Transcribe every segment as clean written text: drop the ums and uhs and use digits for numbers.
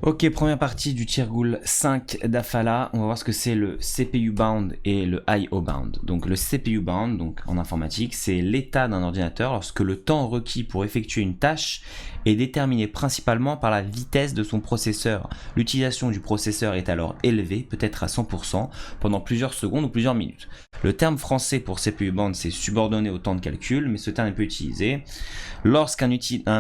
Ok, première partie du Tirgoul 5 d'Afala. On va voir ce que c'est le CPU bound et le IO bound. Donc le CPU bound, donc en informatique, c'est l'état d'un ordinateur lorsque le temps requis pour effectuer une tâche est déterminé principalement par la vitesse de son processeur. L'utilisation du processeur est alors élevée, peut-être à 100%, pendant plusieurs secondes ou plusieurs minutes. Le terme français pour CPU bound, c'est subordonné au temps de calcul, mais ce terme est peu utilisé. Lorsqu'un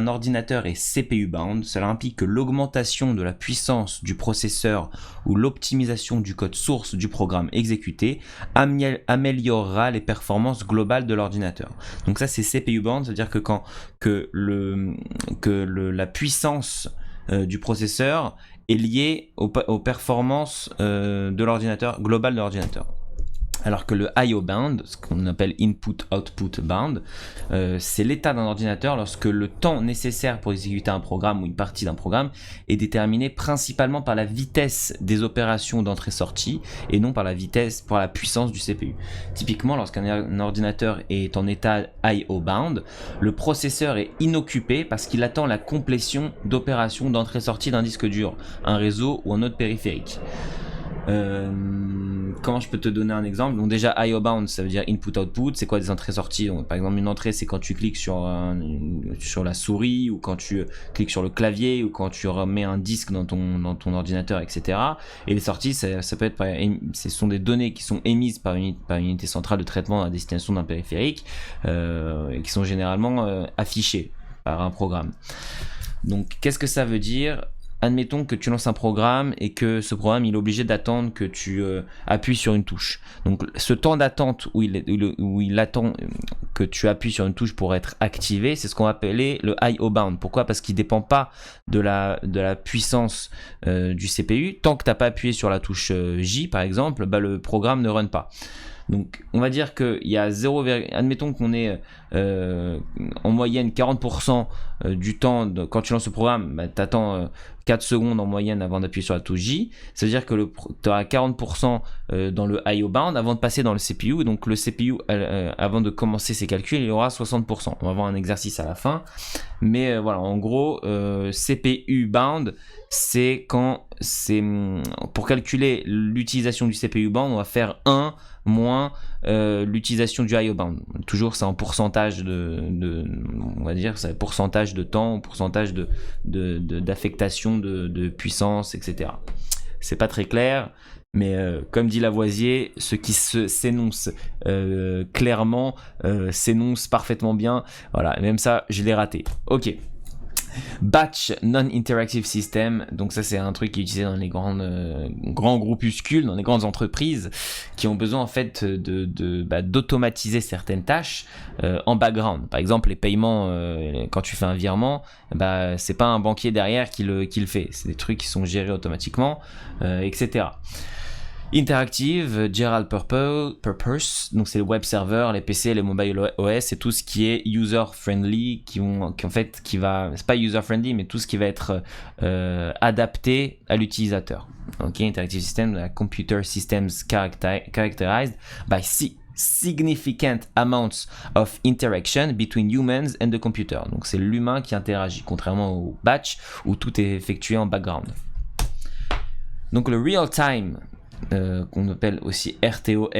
ordinateur est CPU bound, cela implique que l'augmentation de la puissance du processeur ou l'optimisation du code source du programme exécuté améliorera les performances globales de l'ordinateur. Donc ça c'est CPU bound, c'est-à-dire que la puissance du processeur est liée aux performances de l'ordinateur, global de l'ordinateur. Alors que le I/O bound, ce qu'on appelle input-output bound, c'est l'état d'un ordinateur lorsque le temps nécessaire pour exécuter un programme ou une partie d'un programme est déterminé principalement par la vitesse des opérations d'entrée-sortie et non par la puissance du CPU. Typiquement, lorsqu'un ordinateur est en état I/O bound, le processeur est inoccupé parce qu'il attend la complétion d'opérations d'entrée-sortie d'un disque dur, un réseau ou un autre périphérique. Comment je peux te donner un exemple? Donc déjà I/O bound, ça veut dire input-output. C'est quoi des entrées-sorties? Donc, par exemple, une entrée, c'est quand tu cliques sur la souris, ou quand tu cliques sur le clavier, ou quand tu remets un disque dans ton ordinateur, etc. Et les sorties, ça peut être, ce sont des données qui sont émises par une unité centrale de traitement à destination d'un périphérique, et qui sont généralement affichées par un programme. Donc qu'est-ce que ça veut dire? Admettons que tu lances un programme et que ce programme il est obligé d'attendre que tu appuies sur une touche. Donc ce temps d'attente où il attend que tu appuies sur une touche pour être activé, c'est ce qu'on va appeler le I/O bound. Pourquoi? Parce qu'il ne dépend pas de la puissance du CPU. Tant que tu n'as pas appuyé sur la touche J par exemple, le programme ne run pas. Donc on va dire qu'il y a admettons qu'on est en moyenne 40% du temps quand tu lances le programme, tu attends 4 secondes en moyenne avant d'appuyer sur la touche J. Ça veut dire que tu auras 40% dans le I/O bound avant de passer dans le CPU. Et donc le CPU, avant de commencer ses calculs, il aura 60%. On va voir un exercice à la fin. Mais voilà, en gros, CPU bound, c'est pour calculer l'utilisation du CPU bound, on va faire 1 moins l'utilisation du I/O bound. Toujours c'est en pourcentage on va dire c'est pourcentage de temps, pourcentage d'affectation de puissance, etc. C'est pas très clair, mais comme dit Lavoisier, ce qui s'énonce clairement s'énonce parfaitement bien. Voilà, même ça je l'ai raté. Ok. Batch Non-Interactive System, donc ça c'est un truc qui est utilisé dans les grands groupuscules, dans les grandes entreprises qui ont besoin en fait d'automatiser certaines tâches en background. Par exemple les paiements, quand tu fais un virement, c'est pas un banquier derrière qui le fait, c'est des trucs qui sont gérés automatiquement, etc. Interactive, General Purpose, donc c'est le web server, les PC, les mobile OS, c'est tout ce qui est user friendly, c'est pas user friendly, mais tout ce qui va être adapté à l'utilisateur. Ok, Interactive System, Computer Systems characterized by significant amounts of interaction between humans and the computer. Donc c'est l'humain qui interagit, contrairement au batch où tout est effectué en background. Donc le real time, qu'on appelle aussi RTOS,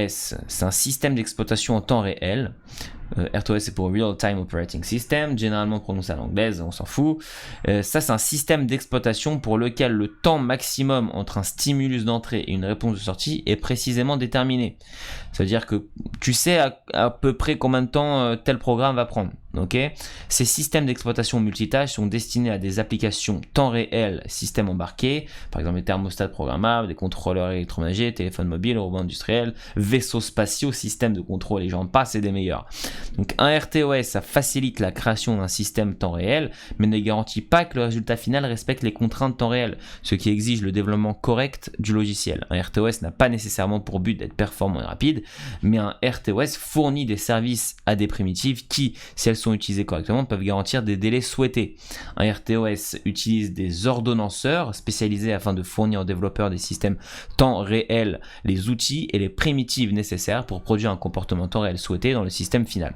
c'est un système d'exploitation en temps réel. RTOS c'est pour Real Time Operating System, généralement prononcé à l'anglaise, on s'en fout. Ça c'est un système d'exploitation pour lequel le temps maximum entre un stimulus d'entrée et une réponse de sortie est précisément déterminé. Ça veut dire que tu sais à peu près combien de temps tel programme va prendre. Okay. Ces systèmes d'exploitation multitâches sont destinés à des applications temps réel, systèmes embarqués, par exemple les thermostats programmables, des contrôleurs électroménagers, téléphones mobiles, robots industriels, vaisseaux spatiaux, systèmes de contrôle, et j'en passe et des meilleurs. Donc un RTOS, ça facilite la création d'un système temps réel, mais ne garantit pas que le résultat final respecte les contraintes temps réel, ce qui exige le développement correct du logiciel. Un RTOS n'a pas nécessairement pour but d'être performant et rapide, mais un RTOS fournit des services à des primitives qui, si elles sont utilisées correctement, peuvent garantir des délais souhaités. Un RTOS utilise des ordonnanceurs spécialisés afin de fournir aux développeurs des systèmes temps réel les outils et les primitives nécessaires pour produire un comportement temps réel souhaité dans le système final.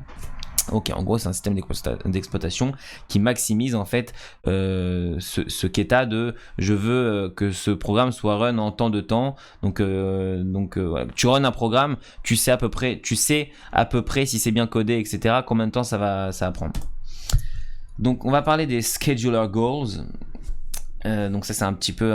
Ok, en gros, c'est un système d'exploitation qui maximise en fait ce qu'état de je veux que ce programme soit run en tant de temps. Donc, voilà. Tu run un programme, tu sais à peu près si c'est bien codé, etc. Combien de temps ça va prendre. Donc, on va parler des scheduler goals. Donc ça c'est un petit peu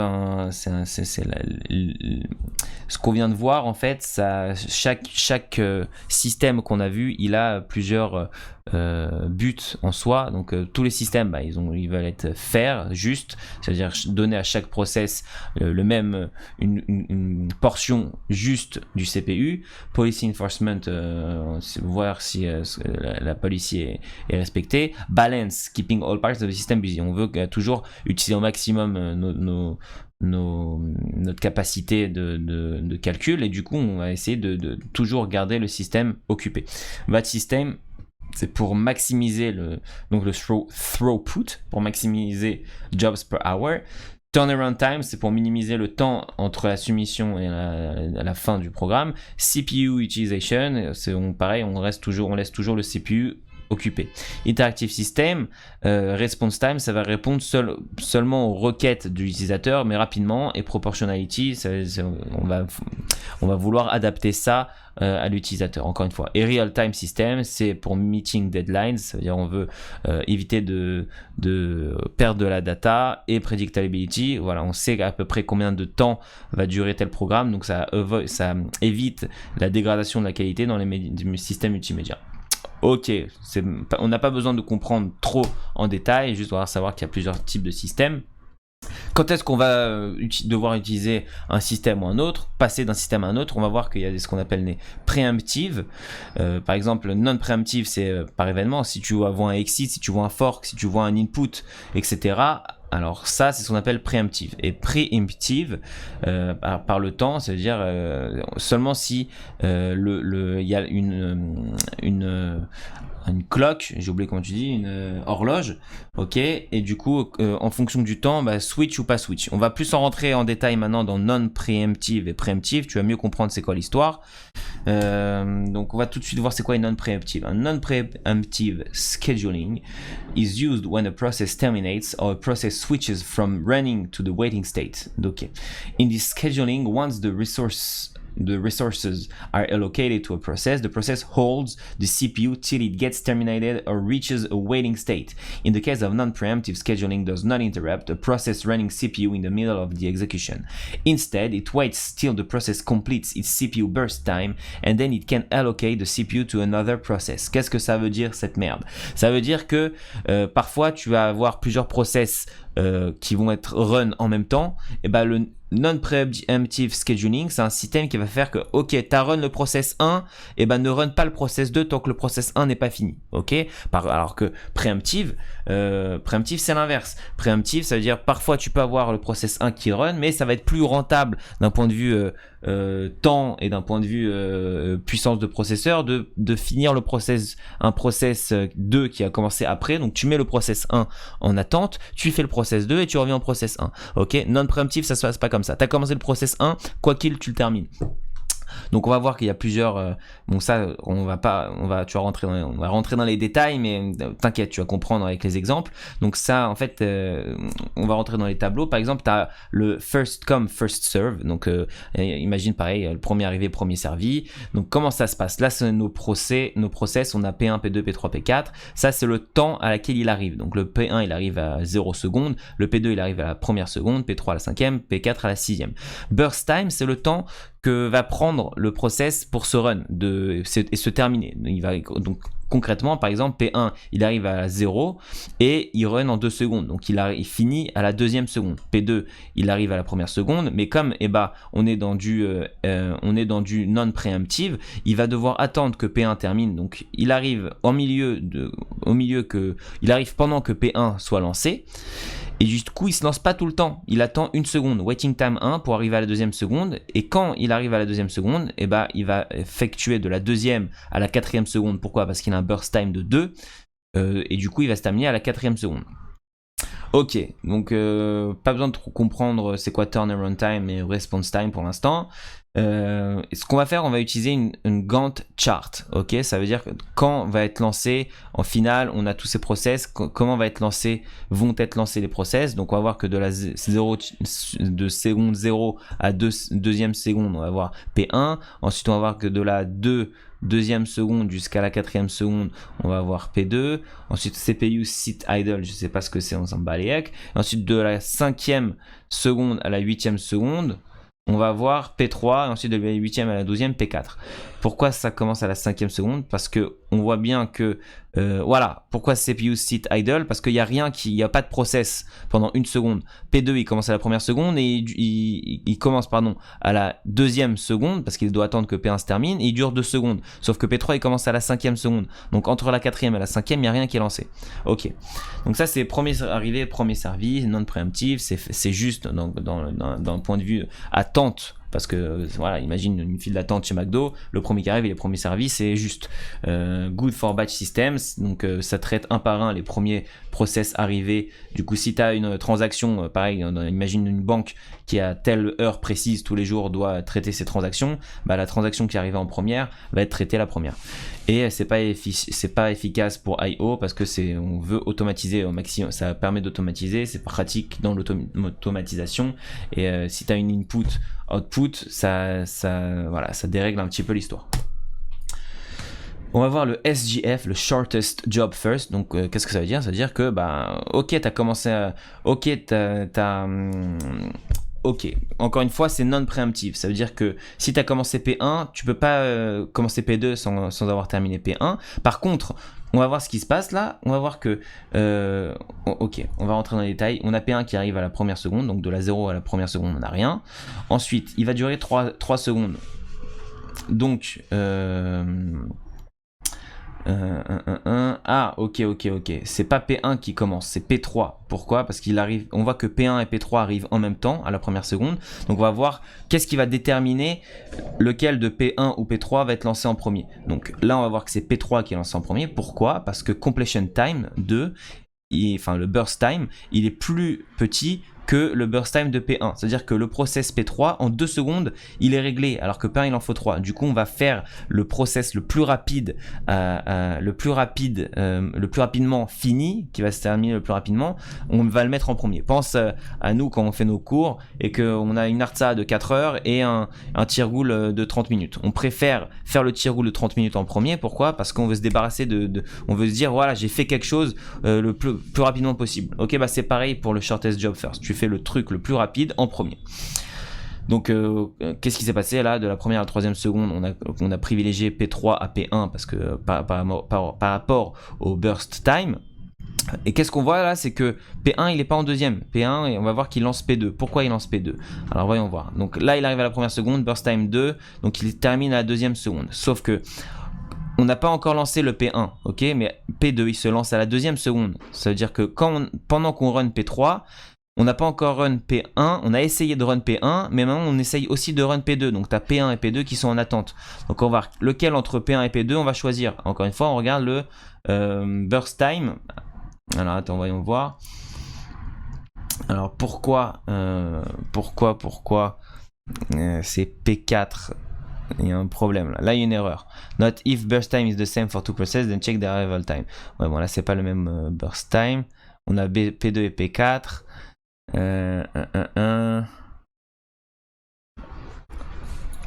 ce qu'on vient de voir en fait. Chaque système qu'on a vu, il a plusieurs buts en soi. Donc tous les systèmes, ils veulent être fair, juste, c'est-à-dire donner à chaque process une portion juste du CPU. Policy enforcement, voir si la policy est respectée. Balance, keeping all parts of the system busy. On veut toujours utiliser au maximum notre capacité de calcul, et du coup on va essayer de toujours garder le système occupé. Batch system, c'est pour maximiser le throughput, pour maximiser jobs per hour. Turnaround time, c'est pour minimiser le temps entre la soumission et la fin du programme. CPU utilization, pareil, on laisse toujours le CPU occupé. Interactive System, Response Time, ça va répondre seulement aux requêtes de l'utilisateur, mais rapidement. Et Proportionality, on va vouloir adapter ça à l'utilisateur, encore une fois. Et Real Time System, c'est pour Meeting Deadlines, ça veut dire on veut éviter de perdre de la data. Et Predictability, voilà, on sait à peu près combien de temps va durer tel programme, donc ça évite la dégradation de la qualité dans les systèmes multimédia. Ok, on n'a pas besoin de comprendre trop en détail, juste savoir qu'il y a plusieurs types de systèmes. Quand est-ce qu'on va devoir utiliser un système ou un autre, passer d'un système à un autre? On va voir qu'il y a ce qu'on appelle les préemptives. Par exemple, non-préemptive, c'est par événement. Si tu vois un exit, si tu vois un fork, si tu vois un input, etc., alors ça, c'est ce qu'on appelle préemptive. Et préemptive, par le temps, ça veut dire seulement si il y a une clock, j'ai oublié comment tu dis, une horloge, ok, et du coup, en fonction du temps, switch ou pas switch. On va plus en rentrer en détail maintenant dans non-préemptive et préemptive, tu vas mieux comprendre c'est quoi l'histoire. Donc on va tout de suite voir c'est quoi une non-préemptive. Un non-préemptive scheduling is used when a process terminates or a process switches from running to the waiting state. Okay. In this scheduling, once the resources are allocated to a process, the process holds the CPU till it gets terminated or reaches a waiting state. In the case of non-preemptive, scheduling does not interrupt a process running CPU in the middle of the execution. Instead, it waits till the process completes its CPU burst time and then it can allocate the CPU to another process. Qu'est-ce que ça veut dire cette merde? Ça veut dire que parfois tu vas avoir plusieurs process qui vont être run en même temps. Et le non-preemptive scheduling, c'est un système qui va faire que, ok, t'as run le process 1, ne run pas le process 2 tant que le process 1 n'est pas fini, ok? Alors que préemptive, c'est l'inverse. Préemptive, ça veut dire parfois tu peux avoir le process 1 qui run, mais ça va être plus rentable d'un point de vue temps et d'un point de vue puissance de processeur de finir un process 2 qui a commencé après. Donc tu mets le process 1 en attente, tu fais le process 2 et tu reviens au process 1, ok? Non-préemptive, ça se passe pas comme ça. T'as commencé le process 1, quoi qu'il, tu le termines. Donc on va voir qu'il y a plusieurs. Bon ça, on va rentrer dans les détails, mais t'inquiète, tu vas comprendre avec les exemples. Donc ça, en fait, on va rentrer dans les tableaux. Par exemple, tu as le first come first serve. Donc imagine pareil, le premier arrivé, premier servi. Donc comment ça se passe? Là, c'est nos process. On a P1, P2, P3, P4. Ça, c'est le temps à laquelle il arrive. Donc le P1, il arrive à 0 secondes. Le P2, il arrive à la première seconde. P3 à la 5e. P4 à la 6e. Burst time, c'est le temps que va prendre le process pour se run et se terminer. Donc concrètement, par exemple, P1, il arrive à 0 et il run en 2 secondes. Donc il finit à la deuxième seconde. P2, il arrive à la première seconde, mais comme on est dans du non-préemptive, il va devoir attendre que P1 termine. Donc il arrive il arrive pendant que P1 soit lancé. Et du coup, il se lance pas tout le temps. Il attend une seconde, waiting time 1 pour arriver à la deuxième seconde. Et quand il arrive à la deuxième seconde, il va effectuer de la deuxième à la quatrième seconde. Pourquoi? Parce qu'il a un burst time de 2. Et du coup, il va se terminer à la quatrième seconde. Ok, donc pas besoin de trop comprendre c'est quoi turnaround time et response time pour l'instant. Ce qu'on va faire, on va utiliser une Gantt chart, ok? Ça veut dire que quand va être lancé, en finale, on a tous ces process, comment vont être lancés les process. Donc on va voir que de seconde 0 à deuxième seconde, on va voir P1. Ensuite, on va voir que de la deuxième seconde jusqu'à la quatrième seconde, on va avoir P2. Ensuite, CPU sit idle, je sais pas ce que c'est, on s'en bat les yeux. Ensuite, de la cinquième seconde à la huitième seconde, on va voir P3 et ensuite de la 8e à la 12e P4. Pourquoi ça commence à la 5e seconde? Parce que on voit bien que voilà, pourquoi CPU sit idle? Parce qu'il n'y a rien, il n'y a pas de process pendant une seconde. P2 il commence à la première seconde et il commence à la deuxième seconde parce qu'il doit attendre que P1 se termine et il dure 2 secondes. Sauf que P3 il commence à la 5e seconde. Donc entre la 4e et la 5e, il n'y a rien qui est lancé. Ok. Donc ça c'est premier arrivé, premier servi, non préemptif, c'est juste dans le point de vue attente. Parce que voilà, imagine une file d'attente chez McDo, le premier qui arrive et les premiers services, c'est juste good for batch systems, donc ça traite un par un les premiers process arrivés. Du coup, si tu as une transaction, pareil, imagine une banque qui à telle heure précise tous les jours doit traiter ses transactions, bah, la transaction qui arrive en première va être traitée la première. Et c'est pas efficace pour I/O parce que on veut automatiser au maximum, ça permet d'automatiser, c'est pratique dans l'automatisation. Et si tu as une output, ça dérègle un petit peu l'histoire. On va voir le SJF, le Shortest Job First. Donc, qu'est-ce que ça veut dire? Ça veut dire que, ok, t'as commencé à... Ok, ok, encore une fois, c'est non préemptif. Ça veut dire que si tu as commencé P1, tu peux pas commencer P2 sans avoir terminé P1. Par contre, on va voir ce qui se passe là. On va voir que... ok, on va rentrer dans les détails. On a P1 qui arrive à la première seconde. Donc de la 0 à la première seconde, on n'a rien. Ensuite, il va durer 3 secondes. Donc... ok. C'est pas P1 qui commence, c'est P3. Pourquoi? Parce qu'il arrive, on voit que P1 et P3 arrivent en même temps à la première seconde. Donc on va voir qu'est-ce qui va déterminer lequel de P1 ou P3 va être lancé en premier. Donc là, on va voir que c'est P3 qui est lancé en premier. Pourquoi? Parce que completion time 2, le burst time, il est plus petit que le burst time de P1. C'est-à-dire que le process P3, en 2 secondes, il est réglé, alors que P1, il en faut 3. Du coup, on va faire le process le plus rapidement fini, qui va se terminer le plus rapidement, on va le mettre en premier. Pense à nous quand on fait nos cours et qu'on a une hartza de 4 heures et un tir-goul de 30 minutes. On préfère faire le tir-goul de 30 minutes en premier. Pourquoi? Parce qu'on veut se débarrasser on veut se dire, voilà, j'ai fait quelque chose le plus rapidement possible. Ok, c'est pareil pour le shortest job first. Tu fais le truc le plus rapide en premier. Donc qu'est-ce qui s'est passé là? De la première à la troisième seconde, on a privilégié P3 à P1 parce que par rapport au burst time. Et qu'est-ce qu'on voit là? C'est que P1 il n'est pas en deuxième. P1, et on va voir qu'il lance P2. Pourquoi il lance P2? Alors voyons voir. Donc là il arrive à la première seconde, burst time 2, donc il termine à la deuxième seconde. Sauf que on n'a pas encore lancé le P1, ok? Mais P2 il se lance à la deuxième seconde. Ça veut dire que pendant qu'on run P3, on n'a pas encore run P1, on a essayé de run P1, mais maintenant on essaye aussi de run P2. Donc tu as P1 et P2 qui sont en attente. Donc on va voir lequel entre P1 et P2 on va choisir. Encore une fois, on regarde le burst time. Alors attends, voyons voir. Alors pourquoi c'est P4? Il y a un problème là. Là, il y a une erreur. Not if burst time is the same for two processes, then check the arrival time. Ouais, bon, là, c'est pas le même burst time. On a P2 et P4.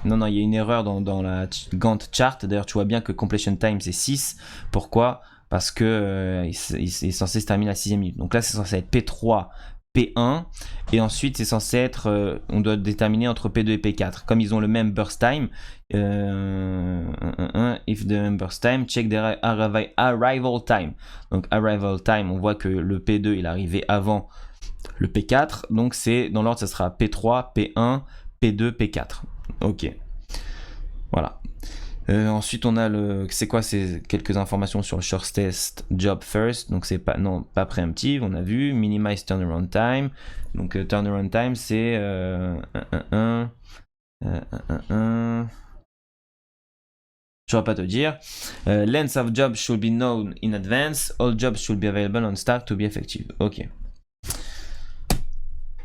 Non, il y a une erreur dans la Gantt chart. D'ailleurs, tu vois bien que completion time, c'est 6. Pourquoi? Parce que il est censé se terminer à la 6e minute. Donc là, c'est censé être P3, P1, et ensuite c'est censé être, on doit déterminer entre P2 et P4. Comme ils ont le même burst time, if the même burst time, check the arrival time. Donc arrival time, on voit que le P2 il est arrivé avant le P4, donc c'est dans l'ordre, ça sera P3, P1, P2, P4. Ok, voilà. Ensuite on a c'est quelques informations sur le shortest job first. Donc c'est pas préemptive, on a vu. Minimize turnaround time. Donc turnaround time c'est je vais pas te dire. Length of job should be known in advance. All jobs should be available on start to be effective. Ok.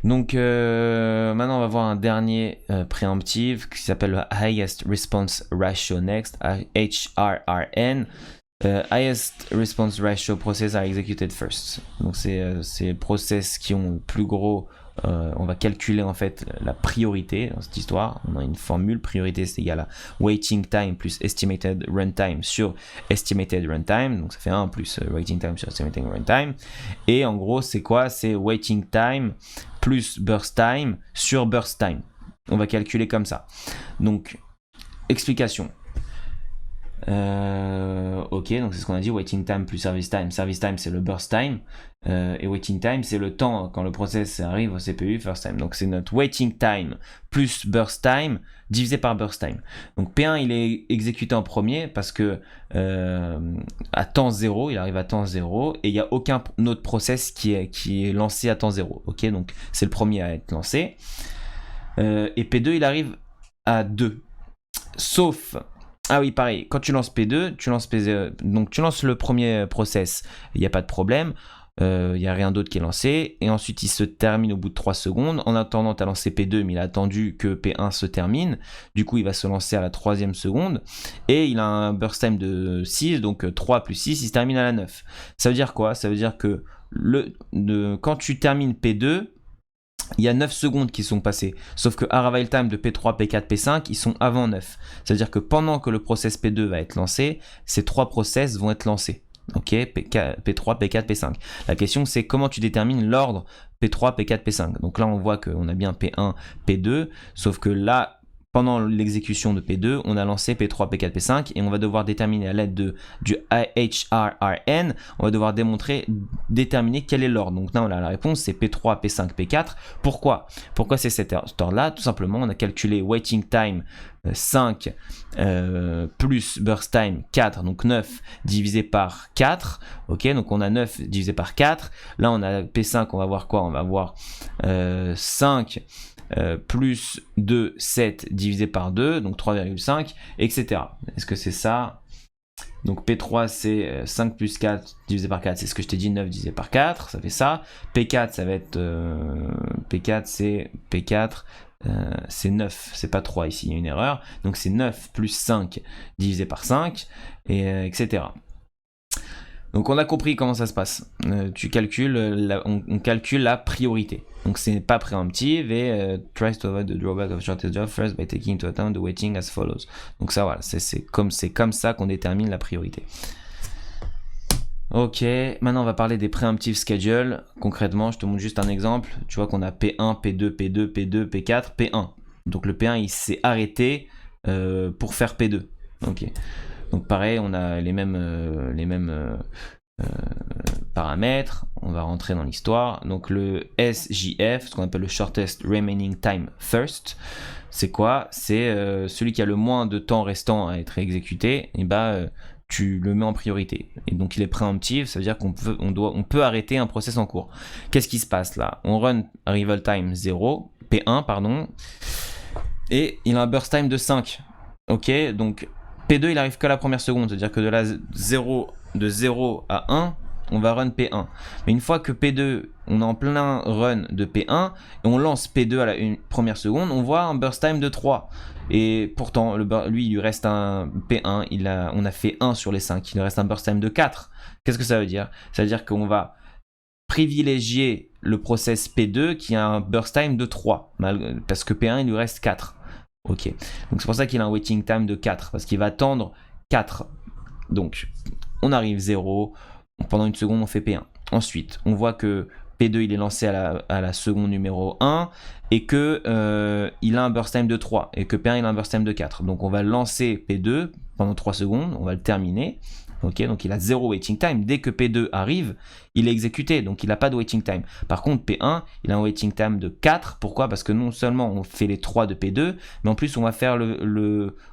Donc maintenant on va voir un dernier préemptif qui s'appelle le Highest Response Ratio Next, HRRN. Highest Response Ratio Process are executed first. Donc c'est process qui ont le plus gros. On va calculer en fait la priorité dans cette histoire. On a une formule, priorité c'est égal à waiting time plus estimated runtime sur estimated runtime. Donc ça fait 1 plus waiting time sur estimated runtime. Et en gros c'est quoi? C'est waiting time plus burst time sur burst time. On va calculer comme ça. Donc explication. Ok, donc c'est ce qu'on a dit, waiting time plus service time. Service time c'est le burst time et waiting time c'est le temps quand le process arrive au CPU first time. Donc c'est notre waiting time plus burst time divisé par burst time. Donc P1 il est exécuté en premier parce que à temps 0, il arrive à temps 0 et il n'y a aucun autre process qui est lancé à temps 0. Ok, donc c'est le premier à être lancé. Et P2 il arrive à 2. Sauf... Ah oui, pareil, quand tu lances P2, donc tu lances le premier process, il n'y a pas de problème, il n'y a rien d'autre qui est lancé, et ensuite il se termine au bout de 3 secondes. En attendant, tu as lancé P2, mais il a attendu que P1 se termine, du coup il va se lancer à la 3e seconde, et il a un burst time de 6, donc 3 plus 6, il se termine à la 9. Ça veut dire quoi? Ça veut dire que quand tu termines P2, il y a 9 secondes qui sont passées. Sauf que arrival time de P3, P4, P5, ils sont avant 9. C'est-à-dire que pendant que le process P2 va être lancé, ces 3 process vont être lancés. Ok, P3, P4, P5. La question c'est comment tu détermines l'ordre P3, P4, P5. Donc là on voit qu'on a bien P1, P2, sauf que là, pendant l'exécution de P2, on a lancé P3, P4, P5 et on va devoir déterminer à l'aide du HRRN, on va devoir déterminer quel est l'ordre. Donc là, on a la réponse, c'est P3, P5, P4. Pourquoi c'est cet ordre-là? Tout simplement, on a calculé waiting time 5 plus burst time 4, donc 9 divisé par 4. Ok, donc on a 9 divisé par 4. Là, on a P5, on va voir quoi? On va voir 5 plus 2, 7 divisé par 2, donc 3,5, etc. Est-ce que c'est ça? Donc P3 c'est 5 plus 4 divisé par 4, c'est ce que je t'ai dit, 9 divisé par 4, ça fait ça. P4 ça va être P4 c'est 9, c'est pas 3 ici, il y a une erreur. Donc c'est 9 plus 5 divisé par 5, et etc. Donc on a compris comment ça se passe. Tu calcules, on calcule la priorité. Donc c'est pas préemptive et tries to avoid the drawback of shortest job first by taking into account the waiting as follows. Donc ça voilà, c'est comme ça qu'on détermine la priorité. Ok, maintenant on va parler des préemptive schedule. Concrètement, je te montre juste un exemple. Tu vois qu'on a P1, P2, P2, P2, P4, P1. Donc le P1 il s'est arrêté pour faire P2. Ok. Donc pareil, on a les mêmes paramètres. On va rentrer dans l'histoire. Donc le SJF, ce qu'on appelle le Shortest Remaining Time First, c'est quoi? C'est celui qui a le moins de temps restant à être exécuté. Et tu le mets en priorité. Et donc il est préemptif, ça veut dire qu'on peut arrêter un process en cours. Qu'est-ce qui se passe là? On run arrival time 0, P1 pardon, et il a un burst time de 5. Ok, donc P2 il arrive que la première seconde, c'est-à-dire que de 0 à 1, on va run P1. Mais une fois que P2, on est en plein run de P1, et on lance P2 à la première seconde, on voit un burst time de 3. Et pourtant, lui, il lui reste un P1, on a fait 1 sur les 5, il lui reste un burst time de 4. Qu'est-ce que ça veut dire? Ça veut dire qu'on va privilégier le process P2 qui a un burst time de 3, parce que P1, il lui reste 4. Ok, donc c'est pour ça qu'il a un waiting time de 4, parce qu'il va attendre 4. Donc, on arrive 0, pendant une seconde, on fait P1. Ensuite, on voit que P2, il est lancé à la seconde numéro 1, et que il a un burst time de 3, et que P1, il a un burst time de 4. Donc, on va lancer P2 pendant 3 secondes, on va le terminer. Ok, donc il a 0 waiting time. Dès que P2 arrive, il est exécuté, donc il n'a pas de waiting time. Par contre, P1, il a un waiting time de 4. Pourquoi? Parce que non seulement on fait les 3 de P2, mais en plus on va faire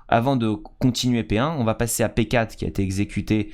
avant de continuer P1, on va passer à P4 qui a été exécuté,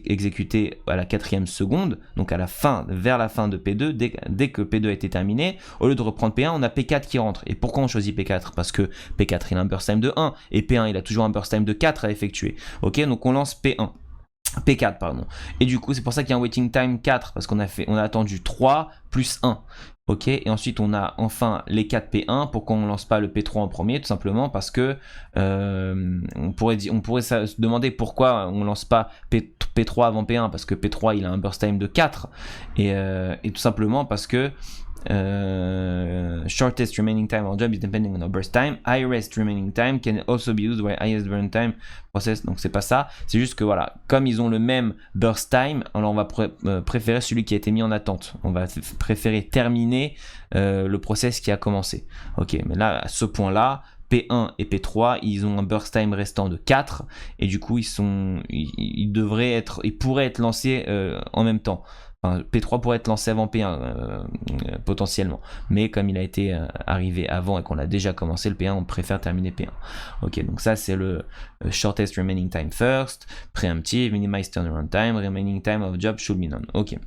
exécuté à la 4e seconde, donc à la fin, vers la fin de P2. Dès que P2 a été terminé, au lieu de reprendre P1, on a P4 qui rentre. Et pourquoi on choisit P4? Parce que P4 il a un burst time de 1 et P1 il a toujours un burst time de 4 à effectuer. Ok, donc on lance P4 pardon. Et du coup, c'est pour ça qu'il y a un waiting time 4, parce qu'on a attendu 3 plus 1. Ok, et ensuite on a enfin les 4 P1. Pourquoi on lance pas le P3 en premier? Tout simplement parce que on pourrait se demander pourquoi on lance pas P3 avant P1, parce que P3 il a un burst time de 4 et tout simplement parce que shortest remaining time on job is depending on our burst time. Highest remaining time can also be used by highest burn time process. Donc c'est pas ça, c'est juste que voilà, comme ils ont le même burst time, alors on va préférer celui qui a été mis en attente. On va préférer terminer le process qui a commencé. Ok, mais là à ce point-là, P1 et P3, ils ont un burst time restant de 4 et du coup ils pourraient être lancés en même temps. Enfin, P3 pourrait être lancé avant P1 potentiellement, mais comme il a été arrivé avant et qu'on a déjà commencé le P1, on préfère terminer P1. Ok, donc ça c'est le shortest remaining time first, preemptive, minimize turnaround time, remaining time of job should be none. Ok.